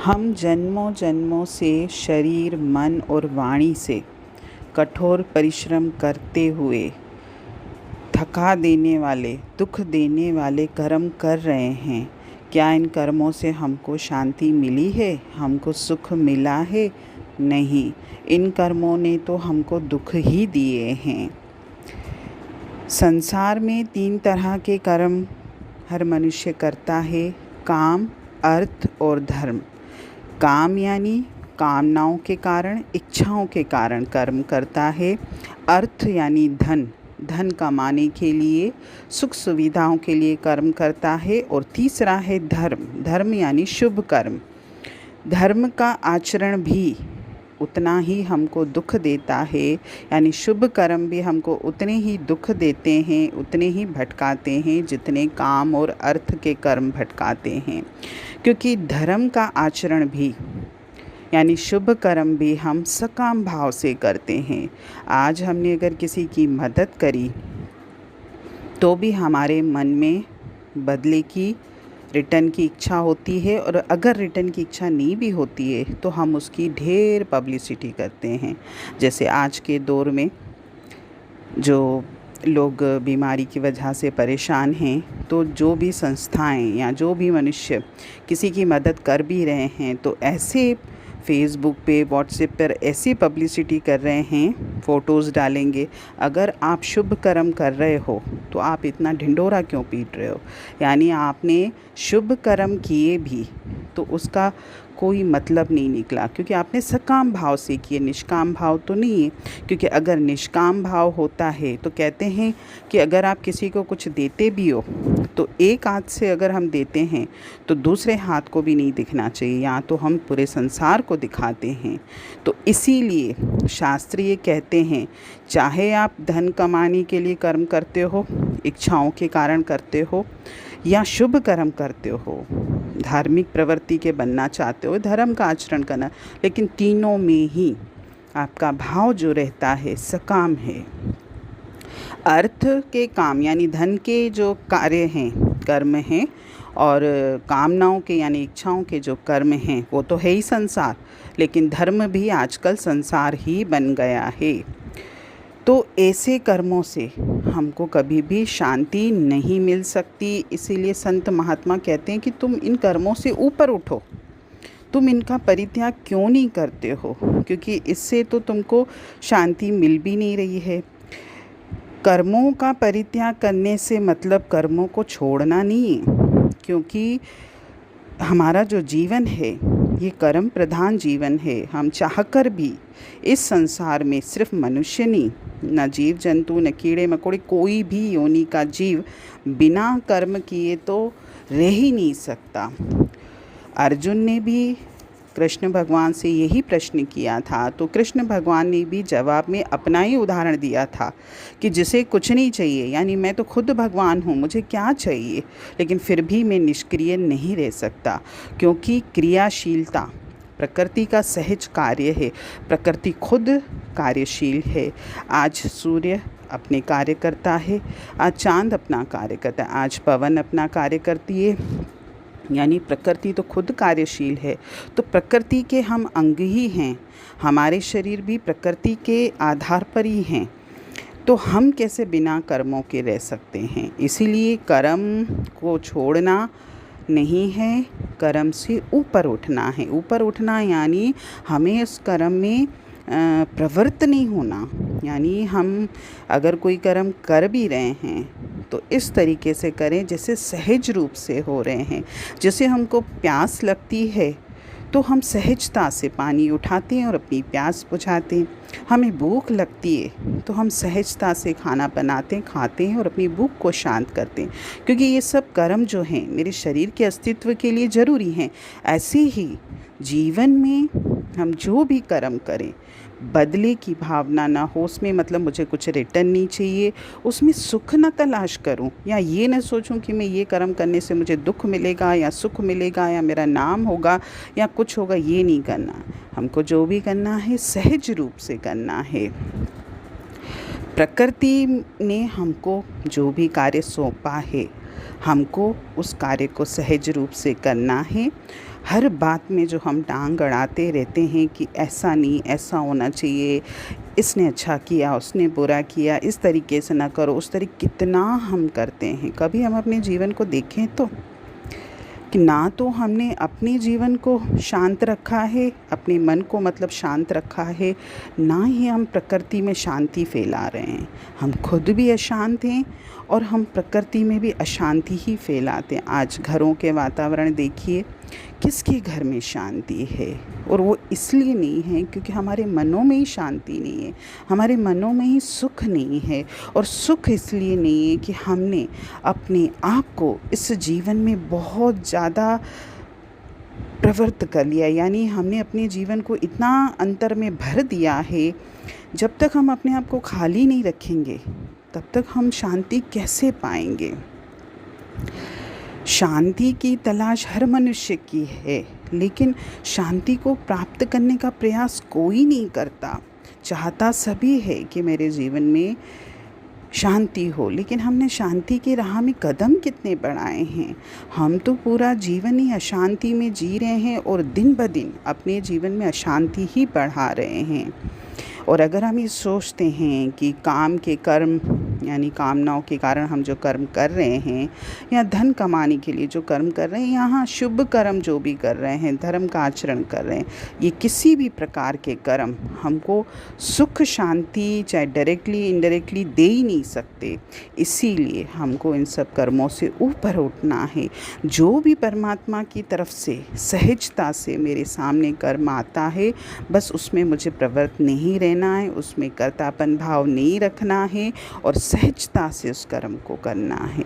हम जन्मों जन्मों से शरीर, मन और वाणी से कठोर परिश्रम करते हुए थका देने वाले, दुख देने वाले कर्म कर रहे हैं। क्या इन कर्मों से हमको शांति मिली है? हमको सुख मिला है? नहीं, इन कर्मों ने तो हमको दुख ही दिए हैं। संसार में 3 तरह के कर्म हर मनुष्य करता है: काम, अर्थ और धर्म। काम यानी कामनाओं के कारण, इच्छाओं के कारण कर्म करता है। अर्थ यानी धन, धन कमाने के लिए, सुख सुविधाओं के लिए कर्म करता है। और तीसरा है धर्म, धर्म यानी शुभ कर्म। धर्म का आचरण भी उतना ही हमको दुख देता है, यानी शुभ कर्म भी हमको उतने ही दुख देते हैं, उतने ही भटकाते हैं जितने काम और अर्थ के कर्म भटकाते हैं। क्योंकि धर्म का आचरण भी यानी शुभ कर्म भी हम सकाम भाव से करते हैं। आज हमने अगर किसी की मदद करी तो भी हमारे मन में बदले की, रिटर्न की इच्छा होती है। और अगर रिटर्न की इच्छा नहीं भी होती है तो हम उसकी ढेर पब्लिसिटी करते हैं। जैसे आज के दौर में जो लोग बीमारी की वजह से परेशान हैं, तो जो भी संस्थाएं या जो भी मनुष्य किसी की मदद कर भी रहे हैं तो ऐसे फेसबुक पे, व्हाट्सएप पर ऐसी पब्लिसिटी कर रहे हैं, फ़ोटोज़ डालेंगे। अगर आप शुभ कर्म कर रहे हो तो आप इतना ढिंढोरा क्यों पीट रहे हो? यानी आपने शुभ कर्म किए भी तो उसका कोई मतलब नहीं निकला, क्योंकि आपने सकाम भाव से किए, निष्काम भाव तो नहीं है। क्योंकि अगर निष्काम भाव होता है तो कहते हैं कि अगर आप किसी को कुछ देते भी हो तो एक हाथ से अगर हम देते हैं तो दूसरे हाथ को भी नहीं दिखना चाहिए, या तो हम पूरे संसार को दिखाते हैं। तो इसीलिए शास्त्र ये कहते हैं, चाहे आप धन कमाने के लिए कर्म करते हो, इच्छाओं के कारण करते हो, या शुभ कर्म करते हो, धार्मिक प्रवृत्ति के बनना चाहते हो, धर्म का आचरण करना, लेकिन तीनों में ही आपका भाव जो रहता है सकाम है। अर्थ के काम यानी धन के जो कार्य हैं, कर्म हैं, और कामनाओं के यानी इच्छाओं के जो कर्म हैं वो तो है ही संसार, लेकिन धर्म भी आजकल संसार ही बन गया है। तो ऐसे कर्मों से हमको कभी भी शांति नहीं मिल सकती। इसीलिए संत महात्मा कहते हैं कि तुम इन कर्मों से ऊपर उठो, तुम इनका परित्याग क्यों नहीं करते हो? क्योंकि इससे तो तुमको शांति मिल भी नहीं रही है। कर्मों का परित्याग करने से मतलब कर्मों को छोड़ना नहीं है, क्योंकि हमारा जो जीवन है ये कर्म प्रधान जीवन है। हम चाहकर भी इस संसार में सिर्फ मनुष्य नहीं, न जीव जंतु, न कीड़े मकोड़े, कोई भी योनि का जीव बिना कर्म किए तो रह ही नहीं सकता। अर्जुन ने भी कृष्ण भगवान से यही प्रश्न किया था, तो कृष्ण भगवान ने भी जवाब में अपना ही उदाहरण दिया था कि जिसे कुछ नहीं चाहिए, यानी मैं तो खुद भगवान हूँ, मुझे क्या चाहिए, लेकिन फिर भी मैं निष्क्रिय नहीं रह सकता। क्योंकि क्रियाशीलता प्रकृति का सहज कार्य है, प्रकृति खुद कार्यशील है। आज सूर्य अपने कार्य करता है, आज चांद अपना कार्य करता है, आज पवन अपना कार्य करती है, यानी प्रकृति तो खुद कार्यशील है। तो प्रकृति के हम अंग ही हैं, हमारे शरीर भी प्रकृति के आधार पर ही हैं। तो हम कैसे बिना कर्मों के रह सकते हैं? इसीलिए कर्म को छोड़ना नहीं है, कर्म से ऊपर उठना है। ऊपर उठना यानी हमें उस कर्म में प्रवृत्त नहीं होना। यानी हम अगर कोई कर्म कर भी रहे हैं तो इस तरीके से करें जैसे सहज रूप से हो रहे हैं। जैसे हमको प्यास लगती है तो हम सहजता से पानी उठाते हैं और अपनी प्यास बुझाते हैं। हमें भूख लगती है तो हम सहजता से खाना बनाते हैं, खाते हैं और अपनी भूख को शांत करते हैं, क्योंकि ये सब कर्म जो हैं मेरे शरीर के अस्तित्व के लिए ज़रूरी हैं। ऐसे ही जीवन में हम जो भी कर्म करें, बदले की भावना ना हो उसमें, मतलब मुझे कुछ रिटर्न नहीं चाहिए, उसमें सुख न तलाश करूं, या ये न सोचूं कि मैं ये कर्म करने से मुझे दुख मिलेगा या सुख मिलेगा या मेरा नाम होगा या कुछ होगा। ये नहीं करना। हमको जो भी करना है सहज रूप से करना है। प्रकृति ने हमको जो भी कार्य सौंपा है, हमको उस कार्य को सहज रूप से करना है। हर बात में जो हम टांग अड़ाते रहते हैं कि ऐसा नहीं, ऐसा होना चाहिए, इसने अच्छा किया, उसने बुरा किया, इस तरीके से ना करो, उस तरीके, कितना हम करते हैं। कभी हम अपने जीवन को देखें तो, कि ना तो हमने अपने जीवन को शांत रखा है, अपने मन को मतलब शांत रखा है, ना ही हम प्रकृति में शांति फैला रहे हैं। हम खुद भी अशांत हैं और हम प्रकृति में भी अशांति ही फैलाते हैं। आज घरों के वातावरण देखिए, किसके घर में शांति है? और वो इसलिए नहीं है क्योंकि हमारे मनों में ही शांति नहीं है, हमारे मनों में ही सुख नहीं है। और सुख इसलिए नहीं है कि हमने अपने आप को इस जीवन में बहुत ज़्यादा प्रवृत्त कर लिया, यानी हमने अपने जीवन को इतना अंतर में भर दिया है। जब तक हम अपने आप को खाली नहीं रखेंगे तब तक हम शांति कैसे पाएंगे? शांति की तलाश हर मनुष्य की है, लेकिन शांति को प्राप्त करने का प्रयास कोई नहीं करता। चाहता सभी है कि मेरे जीवन में शांति हो, लेकिन हमने शांति की राह में कदम कितने बढ़ाए हैं? हम तो पूरा जीवन ही अशांति में जी रहे हैं और दिन ब दिन अपने जीवन में अशांति ही बढ़ा रहे हैं। और अगर हम ये सोचते हैं कि काम के कर्म यानी कामनाओं के कारण हम जो कर्म कर रहे हैं, या धन कमाने के लिए जो कर्म कर रहे हैं, यहाँ शुभ कर्म जो भी कर रहे हैं, धर्म का आचरण कर रहे हैं, ये किसी भी प्रकार के कर्म हमको सुख शांति चाहे डायरेक्टली इनडायरेक्टली दे ही नहीं सकते। इसीलिए हमको इन सब कर्मों से ऊपर उठना है। जो भी परमात्मा की तरफ से सहजता से मेरे सामने कर्म आता है, बस उसमें मुझे प्रवृत्त नहीं रहना है, उसमें कर्तापन भाव नहीं रखना है और सहजता से उस कर्म को करना है।